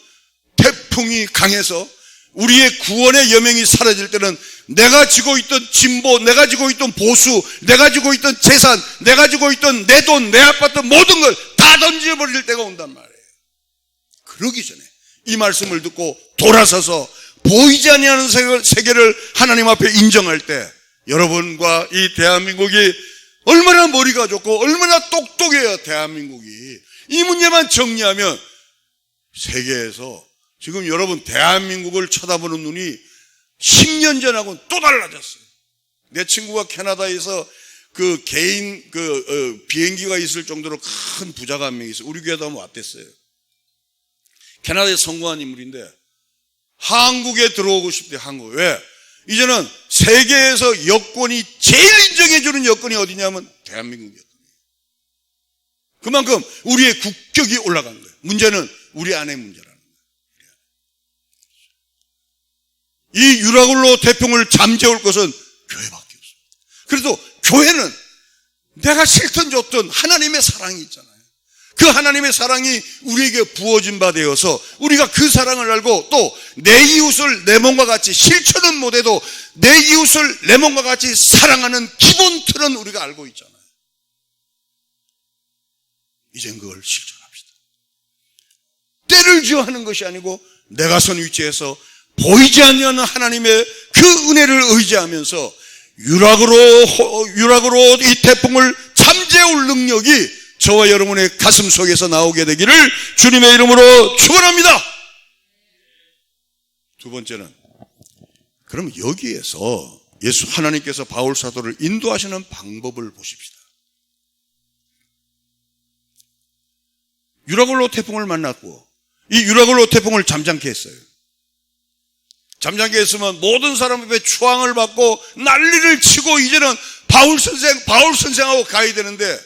태풍이 강해서 우리의 구원의 여명이 사라질 때는 내가 지고 있던 진보, 내가 지고 있던 보수, 내가 지고 있던 재산, 내가 지고 있던 내 돈, 내 아파트 모든 걸 다 던져버릴 때가 온단 말이에요. 그러기 전에 이 말씀을 듣고 돌아서서 보이지 아니하는 세계를 하나님 앞에 인정할 때, 여러분과 이 대한민국이 얼마나 머리가 좋고 얼마나 똑똑해요. 대한민국이 이 문제만 정리하면 세계에서 지금 여러분 대한민국을 쳐다보는 눈이 10년 전하고는 또 달라졌어요. 내 친구가 캐나다에서 그 개인 비행기가 있을 정도로 큰 부자가 한 명 있어요. 우리 교회도 한번 왔댔어요. 캐나다에 성공한 인물인데 한국에 들어오고 싶대. 한국. 왜? 이제는 세계에서 여권이 제일 인정해주는 여권이 어디냐면 대한민국이었거든요. 그만큼 우리의 국격이 올라간 거예요. 문제는 우리 안의 문제라는 거예요. 이 유라굴로 태풍을 잠재울 것은 교회밖에 없습니다. 그래도 교회는 내가 싫든 좋든 하나님의 사랑이 있잖아요. 그 하나님의 사랑이 우리에게 부어진 바 되어서 우리가 그 사랑을 알고 또 내 이웃을 내 몸과 같이, 실천은 못해도 내 이웃을 내 몸과 같이 사랑하는 기본 틀은 우리가 알고 있잖아요. 이젠 그걸 실천합시다. 때를 지어하는 것이 아니고 내가 선 위치에서 보이지 않는 하나님의 그 은혜를 의지하면서 유락으로 이 태풍을 잠재울 능력이 저와 여러분의 가슴 속에서 나오게 되기를 주님의 이름으로 축원합니다. 두 번째는, 그럼 여기에서 예수 하나님께서 바울 사도를 인도하시는 방법을 보십시다. 유라굴로 태풍을 만났고 이 유라굴로 태풍을 잠잠케 했어요. 잠잠케 했으면 모든 사람 앞에 추앙을 받고 난리를 치고 이제는 바울 선생하고 가야 되는데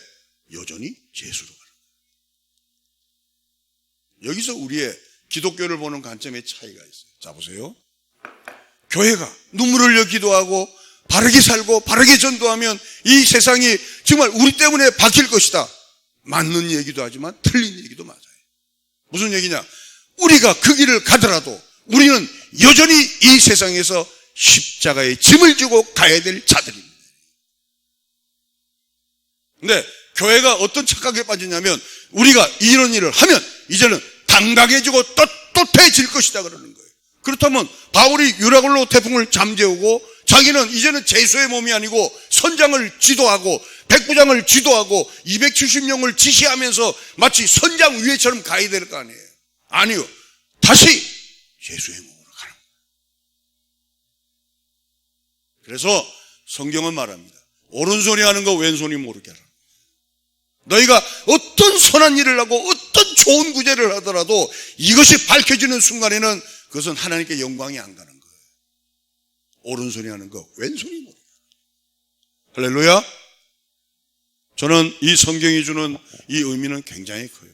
여전히 제수로 가는 거예요. 여기서 우리의 기독교를 보는 관점의 차이가 있어요. 자, 보세요. 교회가 눈물을 흘려 기도하고 바르게 살고 바르게 전도하면 이 세상이 정말 우리 때문에 바뀔 것이다. 맞는 얘기도 하지만 틀린 얘기도 맞아요. 무슨 얘기냐? 우리가 그 길을 가더라도 우리는 여전히 이 세상에서 십자가의 짐을 지고 가야 될 자들입니다. 근데 교회가 어떤 착각에 빠지냐면 우리가 이런 일을 하면 이제는 당당해지고 떳떳해질 것이다 그러는 거예요. 그렇다면 바울이 유라굴로 태풍을 잠재우고 자기는 이제는 제수의 몸이 아니고 선장을 지도하고 백부장을 지도하고 270명을 지시하면서 마치 선장 위에처럼 가야 될 거 아니에요. 아니요. 다시 제수의 몸으로 가는 거예요. 그래서 성경은 말합니다. 오른손이 하는 거 왼손이 모르게 하라. 너희가 어떤 선한 일을 하고 어떤 좋은 구제를 하더라도 이것이 밝혀지는 순간에는 그것은 하나님께 영광이 안 가는 거예요. 오른손이 하는 거 왼손이 못해요. 할렐루야. 저는 이 성경이 주는 이 의미는 굉장히 커요.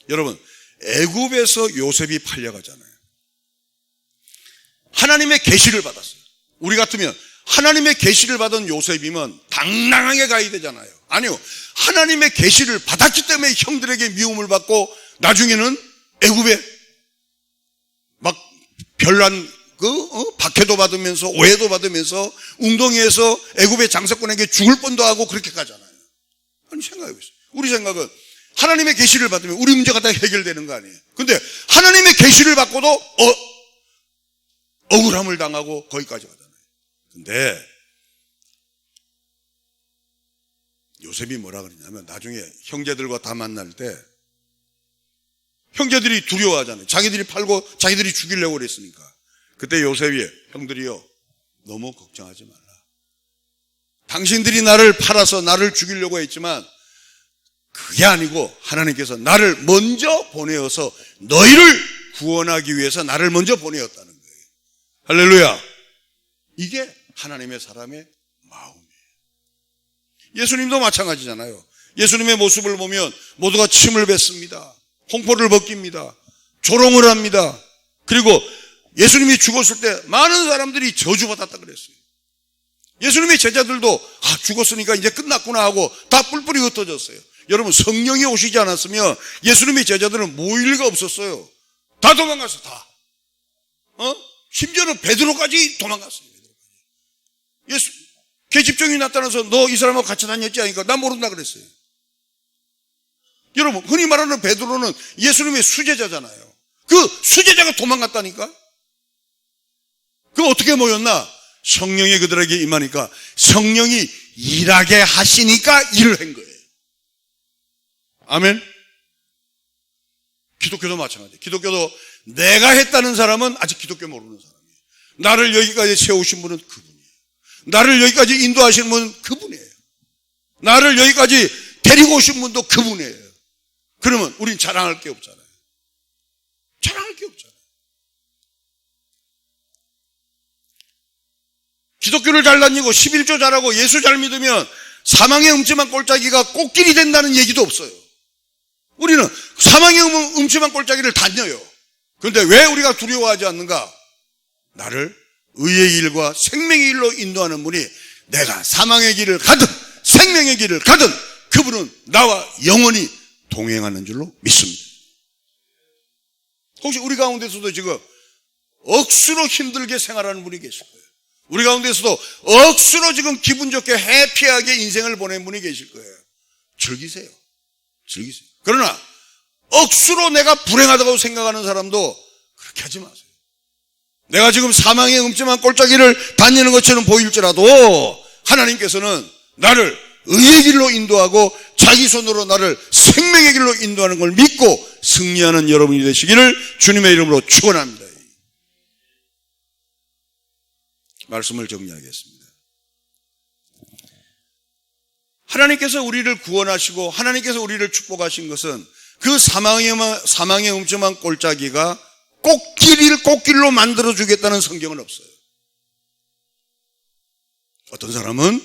여러분, 애굽에서 요셉이 팔려가잖아요. 하나님의 계시를 받았어요. 우리 같으면 하나님의 계시를 받은 요셉이면 당당하게 가야 되잖아요. 아니요, 하나님의 계시를 받았기 때문에 형들에게 미움을 받고 나중에는 애굽에 막 별난 박해도 받으면서 오해도 받으면서 웅덩이에서 애굽의 장사꾼에게 죽을 뻔도 하고 그렇게 가잖아요. 아니, 생각해보세요. 우리 생각은 하나님의 계시를 받으면 우리 문제가 다 해결되는 거 아니에요. 근데 하나님의 계시를 받고도 억울함을 당하고 거기까지 가잖아요. 근데 요셉이 뭐라 그러냐면 나중에 형제들과 다 만날 때 형제들이 두려워하잖아요. 자기들이 팔고 자기들이 죽이려고 그랬으니까. 그때 요셉이 형들이요, 너무 걱정하지 말라. 당신들이 나를 팔아서 나를 죽이려고 했지만 그게 아니고 하나님께서 나를 먼저 보내어서 너희를 구원하기 위해서 나를 먼저 보내었다는 거예요. 할렐루야. 이게 하나님의 사람의 마음이에요. 예수님도 마찬가지잖아요. 예수님의 모습을 보면 모두가 침을 뱉습니다. 홍포를 벗깁니다. 조롱을 합니다. 그리고 예수님이 죽었을 때 많은 사람들이 저주받았다 그랬어요. 예수님의 제자들도 죽었으니까 이제 끝났구나 하고 다 뿔뿔이 흩어졌어요. 여러분, 성령이 오시지 않았으면 예수님의 제자들은 모일 리가 없었어요. 다 도망갔어, 다. 심지어는 베드로까지 도망갔어요. 예수, 계집종이 나타나서 너 이 사람하고 같이 다녔지 하니까 난 모른다 그랬어요. 여러분, 흔히 말하는 베드로는 예수님의 수제자잖아요. 그 수제자가 도망갔다니까? 그 어떻게 모였나? 성령이 그들에게 임하니까 성령이 일하게 하시니까 일을 한 거예요. 아멘. 기독교도 마찬가지예요. 기독교도 내가 했다는 사람은 아직 기독교 모르는 사람이에요. 나를 여기까지 세우신 분은 그분이에요. 나를 여기까지 인도하신 분은 그분이에요. 나를 여기까지 데리고 오신 분도 그분이에요. 그러면 우린 자랑할 게 없잖아요. 자랑할 게 없잖아요. 기독교를 잘 다니고 11조 잘하고 예수 잘 믿으면 사망의 음침한 꼴짜기가 꽃길이 된다는 얘기도 없어요. 우리는 사망의 음침한 꼴짜기를 다녀요. 그런데 왜 우리가 두려워하지 않는가? 나를 의의 길과 생명의 길로 인도하는 분이 내가 사망의 길을 가든 생명의 길을 가든 그분은 나와 영원히 동행하는 줄로 믿습니다. 혹시 우리 가운데서도 지금 억수로 힘들게 생활하는 분이 계실 거예요. 우리 가운데서도 억수로 지금 기분 좋게 해피하게 인생을 보낸 분이 계실 거예요. 즐기세요. 즐기세요. 그러나 억수로 내가 불행하다고 생각하는 사람도 그렇게 하지 마세요. 내가 지금 사망의 음침한 꼴짜기를 다니는 것처럼 보일지라도 하나님께서는 나를 의의 길로 인도하고 자기 손으로 나를 생명의 길로 인도하는 걸 믿고 승리하는 여러분이 되시기를 주님의 이름으로 축원합니다. 말씀을 정리하겠습니다. 하나님께서 우리를 구원하시고 하나님께서 우리를 축복하신 것은 그 사망의 음침한 꼴짜기가 꽃길로 만들어주겠다는 성경은 없어요. 어떤 사람은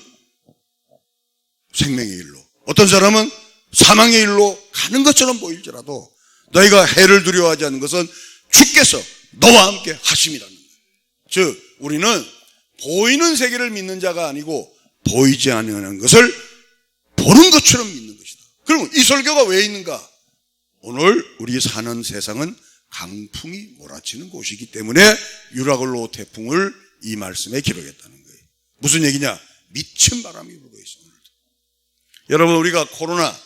생명의 길로, 어떤 사람은 사망의 길로 가는 것처럼 보일지라도 너희가 해를 두려워하지 않는 것은 주께서 너와 함께 하심이라는 거예요. 즉 우리는 보이는 세계를 믿는 자가 아니고 보이지 않는 것을 보는 것처럼 믿는 것이다. 그럼 이 설교가 왜 있는가? 오늘 우리 사는 세상은 강풍이 몰아치는 곳이기 때문에 유라굴로 태풍을 이 말씀에 기록했다는 거예요. 무슨 얘기냐? 미친 바람이 불고 있어요. 오늘도. 여러분, 우리가 코로나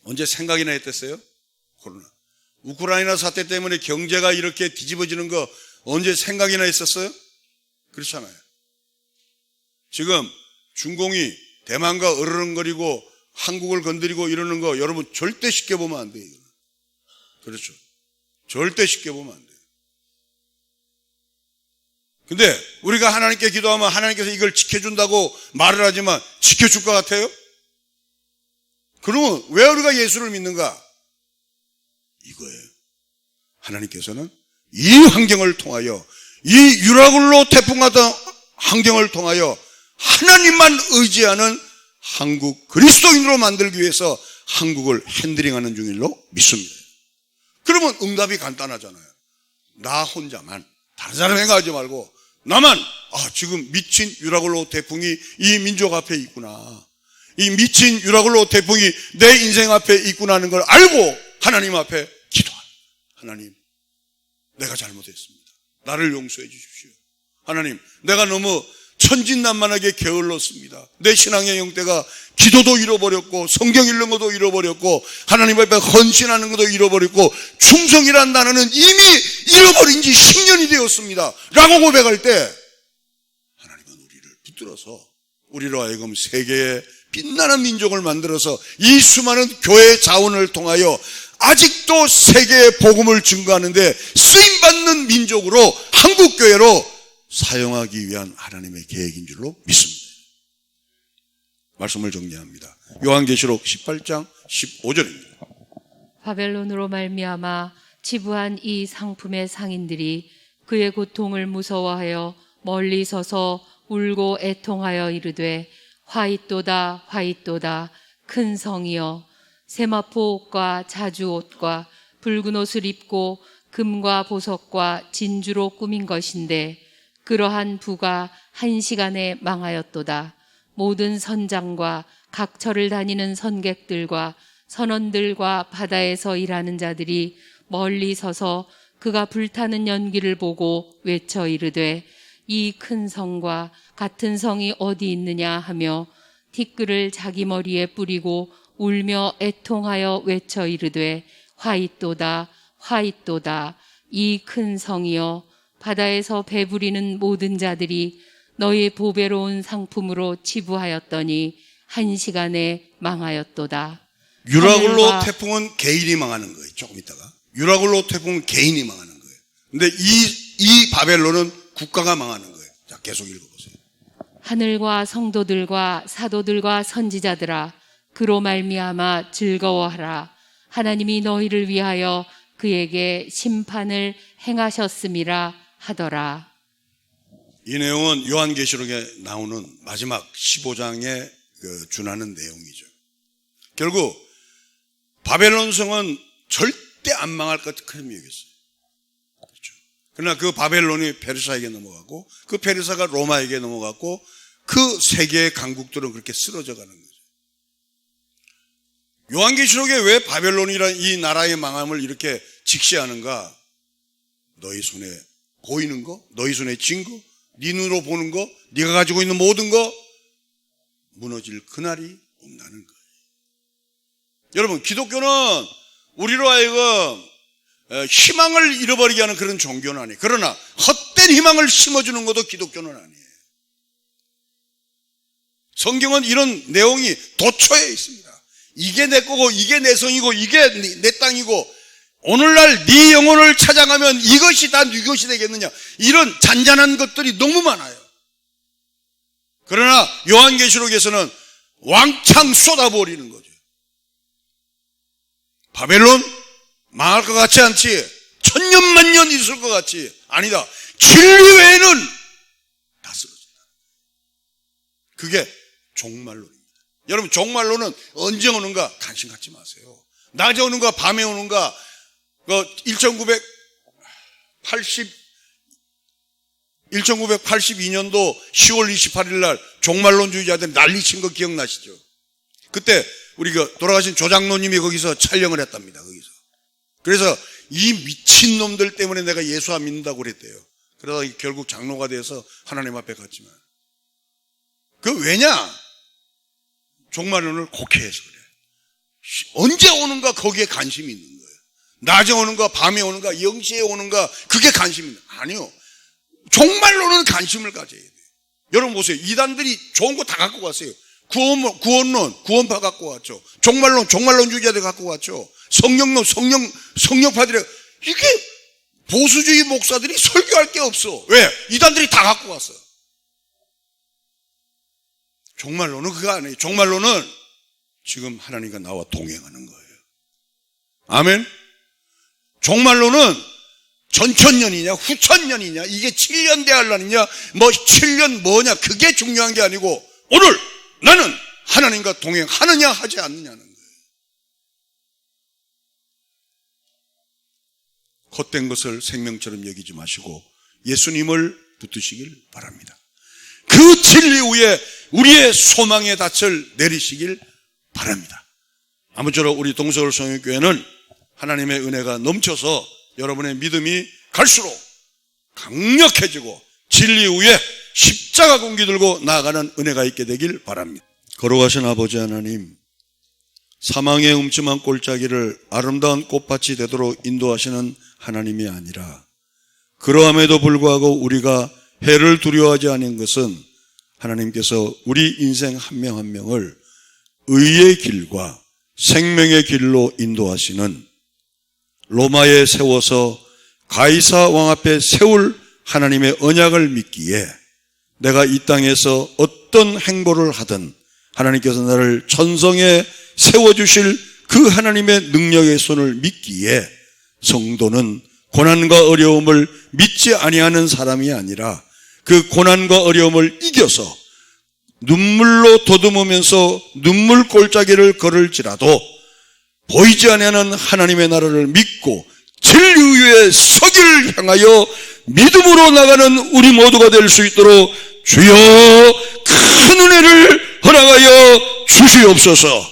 언제 생각이나 했댔어요? 코로나. 우크라이나 사태 때문에 경제가 이렇게 뒤집어지는 거 언제 생각이나 했었어요? 그렇잖아요. 지금 중공이 대만과 으르렁거리고 한국을 건드리고 이러는 거 여러분 절대 쉽게 보면 안 돼요. 그렇죠. 절대 쉽게 보면 안 돼요. 근데 우리가 하나님께 기도하면 하나님께서 이걸 지켜준다고 말을 하지만 지켜줄 것 같아요? 그러면 왜 우리가 예수를 믿는가? 이거예요. 하나님께서는 이 환경을 통하여, 이 유라굴로 태풍 같은 환경을 통하여 하나님만 의지하는 한국 그리스도인으로 만들기 위해서 한국을 핸들링하는 중일로 믿습니다. 그러면 응답이 간단하잖아요. 나 혼자만, 다른 사람 생각하지 말고 나만, 지금 미친 유라굴로 태풍이 이 민족 앞에 있구나, 이 미친 유라굴로 태풍이 내 인생 앞에 있구나 하는 걸 알고 하나님 앞에 기도합니다. 하나님, 내가 잘못했습니다. 나를 용서해 주십시오. 하나님, 내가 너무 천진난만하게 게을렀습니다. 내 신앙의 형태가 기도도 잃어버렸고 성경 읽는 것도 잃어버렸고 하나님 앞에 헌신하는 것도 잃어버렸고 충성이란 단어는 이미 잃어버린 지 10년이 되었습니다 라고 고백할 때 하나님은 우리를 붙들어서 우리로 하여금 세계의 빛나는 민족을 만들어서 이 수많은 교회 자원을 통하여 아직도 세계의 복음을 증거하는데 쓰임받는 민족으로, 한국교회로 사용하기 위한 하나님의 계획인 줄로 믿습니다. 말씀을 정리합니다. 요한계시록 18장 15절입니다. 바벨론으로 말미암아 지부한 이 상품의 상인들이 그의 고통을 무서워하여 멀리 서서 울고 애통하여 이르되 화잇도다 화잇도다 큰 성이여, 세마포 옷과 자주 옷과 붉은 옷을 입고 금과 보석과 진주로 꾸민 것인데 그러한 부가 1시간에 망하였도다. 모든 선장과 각처를 다니는 선객들과 선원들과 바다에서 일하는 자들이 멀리 서서 그가 불타는 연기를 보고 외쳐 이르되 이 큰 성과 같은 성이 어디 있느냐 하며 티끌을 자기 머리에 뿌리고 울며 애통하여 외쳐 이르되 화잇도다 화잇도다 이 큰 성이여, 바다에서 배부리는 모든 자들이 너희 보배로운 상품으로 치부하였더니 1시간에 망하였도다. 유라굴로 태풍은 개인이 망하는 거예요. 조금 있다가 유라굴로 태풍은 개인이 망하는 거예요. 근데 이 바벨론은 국가가 망하는 거예요. 자, 계속 읽어보세요. 하늘과 성도들과 사도들과 선지자들아, 그로 말미암아 즐거워하라. 하나님이 너희를 위하여 그에게 심판을 행하셨음이라 하더라. 이 내용은 요한계시록에 나오는 마지막 15장에 준하는 내용이죠. 결국 바벨론 성은 절대 안 망할 것 같은 여겼어요. 그렇죠. 그러나 그 바벨론이 페르시아에게 넘어가고 그 페르시아가 로마에게 넘어갔고 그 세계의 강국들은 그렇게 쓰러져 가는 거죠. 요한계시록에 왜 바벨론이라는 이 나라의 망함을 이렇게 직시하는가? 너희 손에 보이는 거, 너희 손에 쥔 거, 네 눈으로 보는 거, 네가 가지고 있는 모든 거 무너질 그날이 온다는 거예요. 여러분, 기독교는 우리로 하여금 희망을 잃어버리게 하는 그런 종교는 아니에요. 그러나 헛된 희망을 심어주는 것도 기독교는 아니에요. 성경은 이런 내용이 도처에 있습니다. 이게 내 거고 이게 내 성이고 이게 내 땅이고 오늘날 네 영혼을 찾아가면 이것이 다 네 것이 되겠느냐, 이런 잔잔한 것들이 너무 많아요. 그러나 요한계시록에서는 왕창 쏟아버리는 거죠. 바벨론 망할 것 같지 않지? 천년만년 있을 것 같지? 아니다. 진리 외에는 다 쓰러진다. 그게 종말론입니다. 여러분, 종말론은 언제 오는가 관심 갖지 마세요. 낮에 오는가 밤에 오는가. 1982년도 10월 28일 날 종말론주의자들이 난리친 거 기억나시죠? 그때 우리 돌아가신 조장로님이 거기서 촬영을 했답니다. 거기서. 그래서 이 미친놈들 때문에 내가 예수 안 믿는다고 그랬대요. 그러다 결국 장로가 돼서 하나님 앞에 갔지만, 왜냐? 종말론을 곡해해서 그래. 언제 오는가 거기에 관심이 있는 거예요. 낮에 오는가 밤에 오는가 0시에 오는가 그게 관심이 있는 거예요. 아니요. 종말론은 관심을 가져야 돼요. 여러분 보세요. 이단들이 좋은 거 다 갖고 갔어요. 구원론, 구원파 갖고 왔죠. 종말론주의자들 갖고 왔죠. 성령파들이. 이게 보수주의 목사들이 설교할 게 없어. 왜? 이단들이 다 갖고 왔어요. 종말론은 그거 아니에요. 종말론은 지금 하나님과 나와 동행하는 거예요. 아멘. 종말로는 전천년이냐 후천년이냐 이게 7년 대환란이냐 뭐 7년 뭐냐 그게 중요한 게 아니고 오늘 나는 하나님과 동행하느냐 하지 않느냐는 거예요. 헛된 것을 생명처럼 여기지 마시고 예수님을 붙드시길 바랍니다. 그 진리 위에 우리의 소망의 닻을 내리시길 바랍니다. 아무쪼록 우리 동서울 성육교회는 하나님의 은혜가 넘쳐서 여러분의 믿음이 갈수록 강력해지고 진리 위에 십자가 공기 들고 나아가는 은혜가 있게 되길 바랍니다. 걸어가신 아버지 하나님, 사망의 음침한 골짜기를 아름다운 꽃밭이 되도록 인도하시는 하나님이 아니라 그러함에도 불구하고 우리가 해를 두려워하지 않은 것은 하나님께서 우리 인생 한 명 한 명을 의의 길과 생명의 길로 인도하시는 로마에 세워서 가이사 왕 앞에 세울 하나님의 언약을 믿기에 내가 이 땅에서 어떤 행보를 하든 하나님께서 나를 천성에 세워주실 그 하나님의 능력의 손을 믿기에 성도는 고난과 어려움을 믿지 아니하는 사람이 아니라 그 고난과 어려움을 이겨서 눈물로 더듬으면서 눈물 골짜기를 걸을지라도 보이지 아니하는 하나님의 나라를 믿고 진리 위에 서기를 향하여 믿음으로 나가는 우리 모두가 될 수 있도록 주여 큰 은혜를 허락하여 주시옵소서.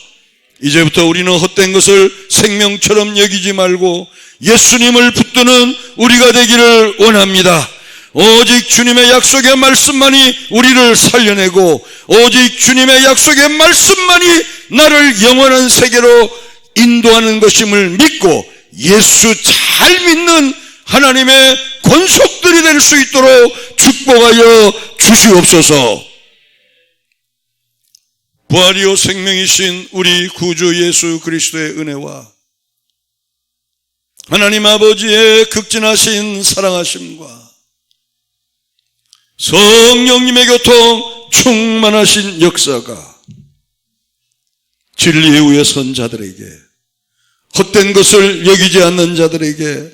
이제부터 우리는 헛된 것을 생명처럼 여기지 말고 예수님을 붙드는 우리가 되기를 원합니다. 오직 주님의 약속의 말씀만이 우리를 살려내고 오직 주님의 약속의 말씀만이 나를 영원한 세계로 인도하는 것임을 믿고 예수 잘 믿는 하나님의 권속들이 될 수 있도록 축복하여 주시옵소서. 부활이요 생명이신 우리 구주 예수 그리스도의 은혜와 하나님 아버지의 극진하신 사랑하심과 성령님의 교통 충만하신 역사가 진리에 위에 선 자들에게 헛된 것을 여기지 않는 자들에게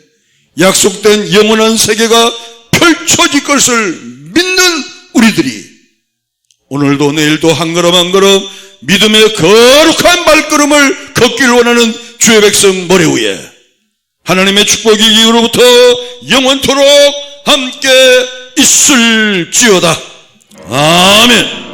약속된 영원한 세계가 펼쳐질 것을 믿는 우리들이 오늘도 내일도 한 걸음 한 걸음 믿음의 거룩한 발걸음을 걷기를 원하는 주의 백성 머리 위에 하나님의 축복이 이후로부터 영원토록 함께 있을지어다. 아멘.